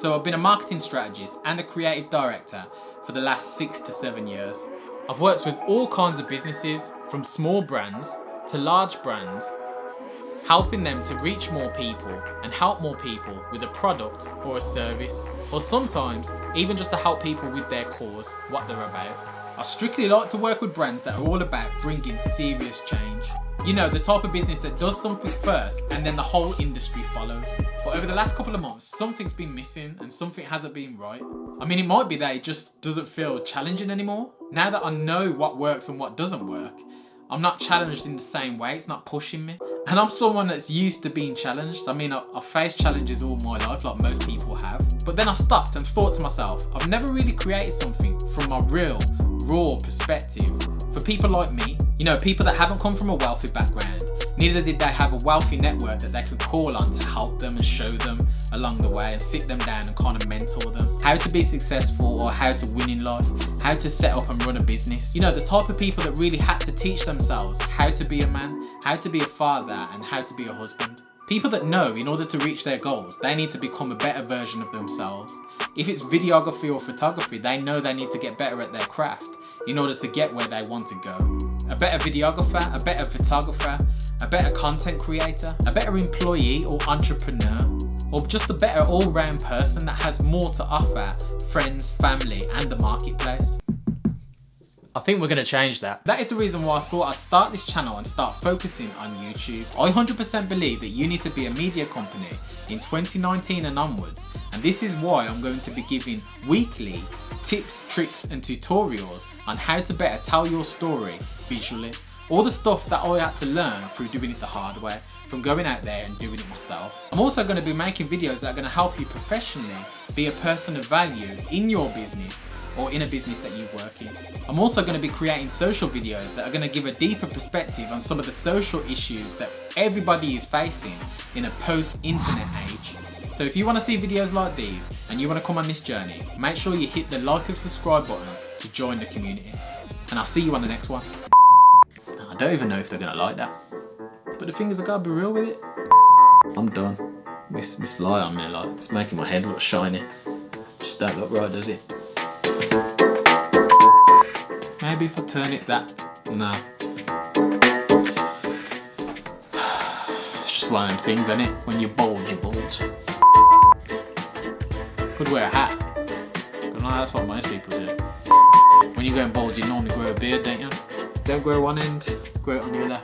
So I've been a marketing strategist and a creative director for the last 6 to 7 years. I've worked with all kinds of businesses, from small brands to large brands, helping them to reach more people and help more people with a product or a service, or sometimes even just to help people with their cause, what they're about. I strictly like to work with brands that are all about bringing serious change. You know, the type of business that does something first and then the whole industry follows. But over the last couple of months, something's been missing and something hasn't been right. I mean, it might be that it just doesn't feel challenging anymore. Now that I know what works and what doesn't work, I'm not challenged in the same way, it's not pushing me. And I'm someone that's used to being challenged. I mean, I've faced challenges all my life, like most people have. But then I stopped and thought to myself, I've never really created something from my real, raw perspective for people like me. You know, people that haven't come from a wealthy background. Neither did they have a wealthy network that they could call on to help them and show them along the way and sit them down and kind of mentor them. How to be successful or how to win in life, how to set up and run a business. You know, the type of people that really had to teach themselves how to be a man, how to be a father and how to be a husband. People that know in order to reach their goals, they need to become a better version of themselves. If it's videography or photography, they know they need to get better at their craft in order to get where they want to go. A better videographer, a better photographer, a better content creator, a better employee or entrepreneur, or just a better all-round person that has more to offer friends, family, and the marketplace. I think we're gonna change that. That is the reason why I thought I'd start this channel and start focusing on YouTube. I 100% believe that you need to be a media company in 2019 and onwards, and this is why I'm going to be giving weekly tips, tricks, and tutorials on how to better tell your story visually. All the stuff that I had to learn through doing it the hard way, from going out there and doing it myself. I'm also going to be making videos that are going to help you professionally be a person of value in your business or in a business that you work in. I'm also going to be creating social videos that are going to give a deeper perspective on some of the social issues that everybody is facing in a post-internet age. So if you want to see videos like these and you want to come on this journey, make sure you hit the like and subscribe button to join the community. And I'll see you on the next one. I don't even know if they're going to like that. But the thing is, I gotta be real with it. I'm done. This light on me, like, it's making my head look shiny. Just don't look right, does it? Maybe if I turn it that... No. It's just one of them things, isn't it? When you bulge, you bulge. Could wear a hat. But no, that's what most people do. When you go and bulge, you normally grow a beard, don't you? Don't grow one end, grow it on the other.